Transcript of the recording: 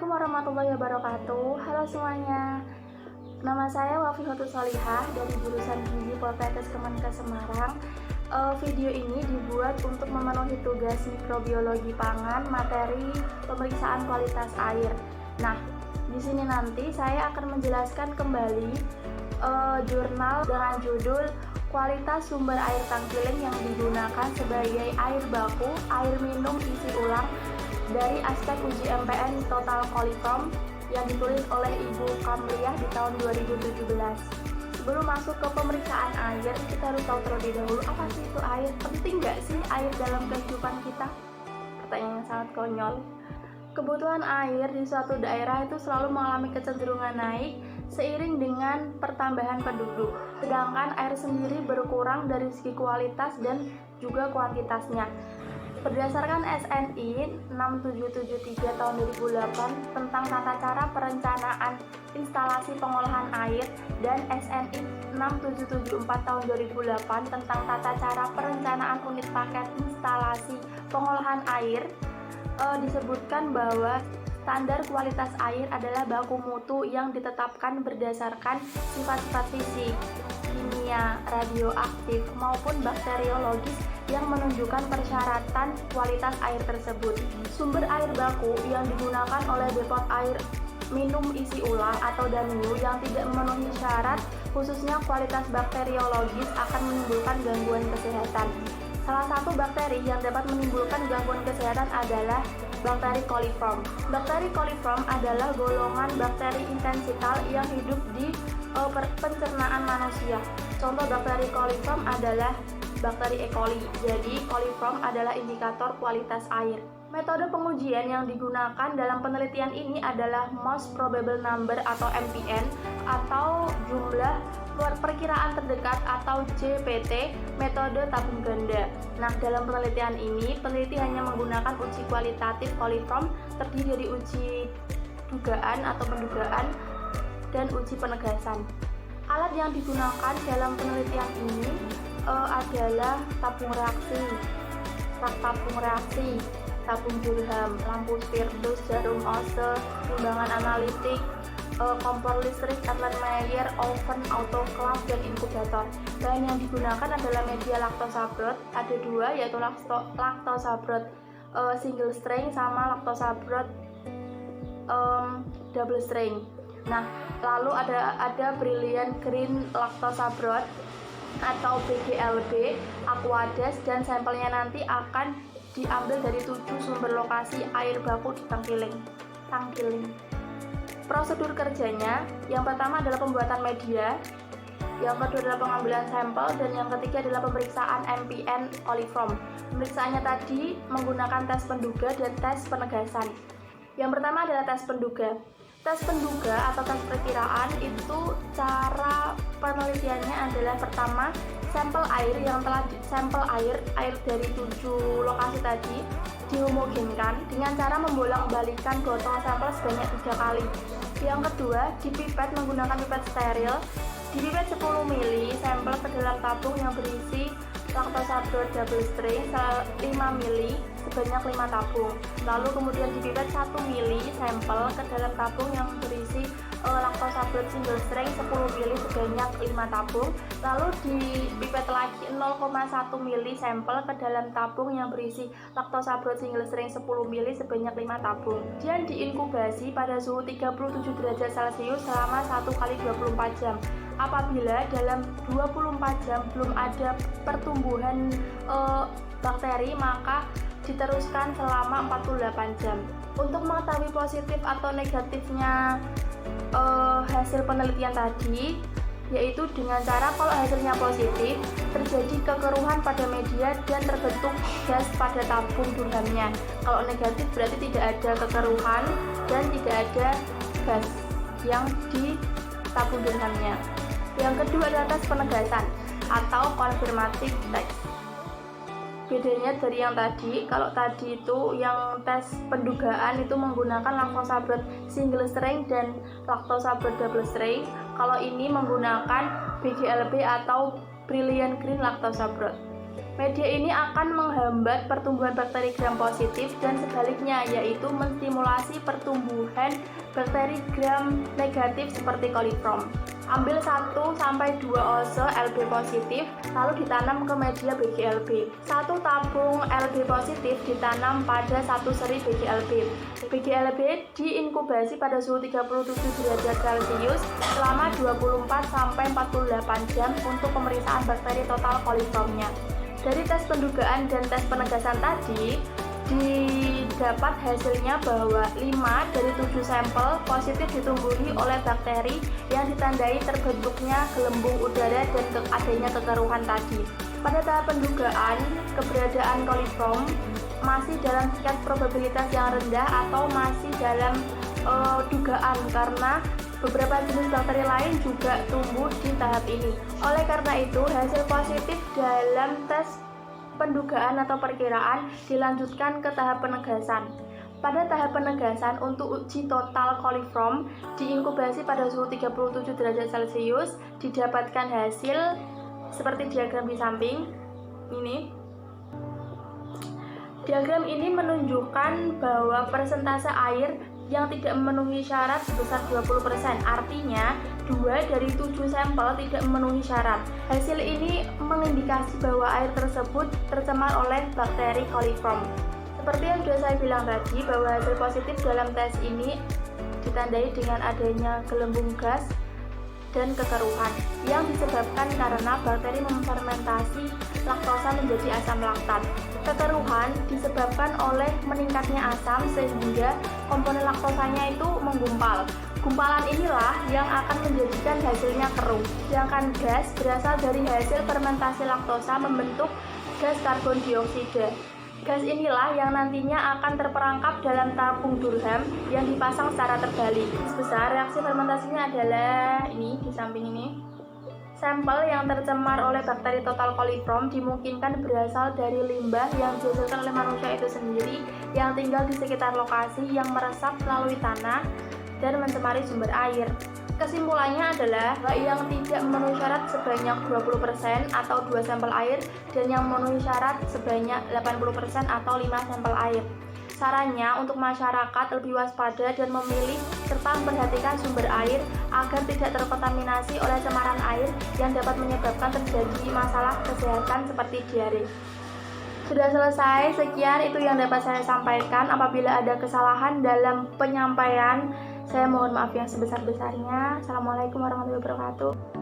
Assalamualaikum warahmatullahi wabarakatuh. Halo semuanya. Nama saya Wafihatul Solihah dari jurusan Gizi Poltekkes Kemenkes Semarang. Video ini dibuat untuk memenuhi tugas mikrobiologi pangan materi pemeriksaan kualitas air. Nah, di sini nanti saya akan menjelaskan kembali jurnal dengan judul kualitas sumber air Tangkiling yang digunakan sebagai air baku, air minum isi ulang dari aspek uji MPN Total Coliform yang ditulis oleh Ibu Kamliah di tahun 2017. Sebelum masuk ke pemeriksaan air, kita harus tahu terlebih dahulu apa sih itu air? Penting nggak sih air dalam kehidupan kita? Pertanyaan yang sangat konyol. Kebutuhan air di suatu daerah itu selalu mengalami kecenderungan naik seiring dengan pertambahan penduduk. Sedangkan air sendiri berkurang dari segi kualitas dan juga kuantitasnya. Berdasarkan SNI 6773 tahun 2008 tentang tata cara perencanaan instalasi pengolahan air dan SNI 6774 tahun 2008 tentang tata cara perencanaan unit paket instalasi pengolahan air, disebutkan bahwa standar kualitas air adalah baku mutu yang ditetapkan berdasarkan sifat-sifat fisik, kimia, radioaktif, maupun bakteriologis yang menunjukkan persyaratan kualitas air tersebut. Sumber air baku yang digunakan oleh depot air minum isi ulang atau DAMIU yang tidak memenuhi syarat, khususnya kualitas bakteriologis, akan menimbulkan gangguan kesehatan. Salah satu bakteri yang dapat menimbulkan gangguan kesehatan adalah bakteri coliform. Bakteri coliform adalah golongan bakteri intensital yang hidup di pencernaan manusia. Contoh bakteri coliform adalah bakteri E. coli. Jadi, coliform adalah indikator kualitas air. Metode pengujian yang digunakan dalam penelitian ini adalah Most Probable Number atau MPN atau jumlah perkiraan terdekat atau JPT, metode tabung ganda. Nah, dalam penelitian ini, peneliti hanya menggunakan uji kualitatif coliform terdiri dari uji dugaan atau pendugaan dan uji penegasan. Alat yang digunakan dalam penelitian ini adalah tabung reaksi, rak tabung reaksi, tabung Durham, lampu spiritus, jarum Ose, timbangan analitik, kompor listrik, Erlenmeyer, oven, autoclave, dan inkubator. Bahan yang digunakan adalah media laktosa broth, ada dua, yaitu laktosa broth single strain sama laktosa broth double strain. Nah, lalu ada Brilliant Green Lactosa Broth atau BGLB, Aquades, dan sampelnya nanti akan diambil dari 7 sumber lokasi air baku di Tangkiling. Prosedur kerjanya, yang pertama adalah pembuatan media, yang kedua adalah pengambilan sampel, dan yang ketiga adalah pemeriksaan MPN coliform. Pemeriksaannya tadi menggunakan tes penduga dan tes penegasan. Yang pertama adalah tes penduga. Tes penduga atau tes perkiraan itu cara penelitiannya adalah pertama, sampel air air dari 7 lokasi tadi dihomogenkan dengan cara membolak-balikan botol sampel sebanyak 3 kali. Yang kedua, dipipet menggunakan pipet steril. Dipipet 10 ml sampel ke dalam tabung yang berisi laktosa broth double strain 5 ml sebanyak 5 tabung. Lalu kemudian dipipet 1 ml sampel ke dalam tabung yang berisi laktosa broth single strain 10 ml sebanyak 5 tabung. Lalu dipipet lagi 0,1 ml sampel ke dalam tabung yang berisi laktosa broth single strain 10 ml sebanyak 5 tabung. Dan diinkubasi pada suhu 37 derajat Celcius selama 1 kali 24 jam. Apabila dalam 24 jam belum ada pertumbuhan bakteri, maka diteruskan selama 48 jam. Untuk mengetahui positif atau negatifnya hasil penelitian tadi, yaitu dengan cara kalau hasilnya positif, terjadi kekeruhan pada media dan terbentuk gas pada tabung Durhamnya. Kalau negatif berarti tidak ada kekeruhan dan tidak ada gas yang di tabung Durhamnya. Yang kedua adalah tes penegasan atau confirmative test. Bedanya dari yang tadi, kalau tadi itu yang tes pendugaan itu menggunakan laktosa broth single strain dan laktosa broth double strain. Kalau ini menggunakan BGLB atau Brilliant Green Lactosa Broth. Media ini akan menghambat pertumbuhan bakteri gram positif dan sebaliknya, yaitu menstimulasi pertumbuhan bakteri gram negatif seperti coliform. Ambil 1-2 oz Lb positif lalu ditanam ke media BGLB. 1 tabung Lb positif ditanam pada 1 seri BGLB. BGLB diinkubasi pada suhu 37 derajat Celcius selama 24-48 jam untuk pemeriksaan bakteri total coliformnya. Dari tes pendugaan dan tes penegasan tadi, didapat hasilnya bahwa 5 dari 7 sampel positif ditumbuhi oleh bakteri yang ditandai terbentuknya gelembung udara dan adanya kekeruhan tadi. Pada tahap pendugaan, keberadaan coliform masih dalam tingkat probabilitas yang rendah atau masih dalam dugaan karena beberapa jenis bakteri lain juga tumbuh di tahap ini. Oleh karena itu, hasil positif dalam tes pendugaan atau perkiraan dilanjutkan ke tahap penegasan. Pada tahap penegasan untuk uji total coliform diinkubasi pada suhu 37 derajat Celcius, didapatkan hasil seperti diagram di samping ini. Diagram ini menunjukkan bahwa persentase air yang tidak memenuhi syarat sebesar 20%, artinya 2 dari 7 sampel tidak memenuhi syarat. Hasil ini mengindikasi bahwa air tersebut tercemar oleh bakteri coliform. Seperti yang sudah saya bilang tadi, bahwa hasil positif dalam tes ini ditandai dengan adanya gelembung gas dan kekeruhan yang disebabkan karena bakteri memfermentasi laktosa menjadi asam laktat. Kekeruhan disebabkan oleh meningkatnya asam sehingga komponen laktosanya itu menggumpal. Gumpalan inilah yang akan menjadikan hasilnya keruh. Sedangkan gas berasal dari hasil fermentasi laktosa membentuk gas karbon dioksida. Gas inilah yang nantinya akan terperangkap dalam tabung Durham yang dipasang secara terbalik. Sebesar reaksi fermentasinya adalah ini di samping ini. Sampel yang tercemar oleh bakteri total coliform dimungkinkan berasal dari limbah yang dihasilkan oleh manusia itu sendiri yang tinggal di sekitar lokasi yang meresap melalui tanah dan mencemari sumber air. Kesimpulannya adalah yang tidak memenuhi syarat sebanyak 20% atau 2 sampel air dan yang memenuhi syarat sebanyak 80% atau 5 sampel air. Sarannya untuk masyarakat lebih waspada dan memilih serta memperhatikan sumber air agar tidak terkontaminasi oleh cemaran air yang dapat menyebabkan terjadi masalah kesehatan seperti diare. Sudah selesai, sekian itu yang dapat saya sampaikan. Apabila ada kesalahan dalam penyampaian, saya mohon maaf yang sebesar-besarnya. Assalamualaikum warahmatullahi wabarakatuh.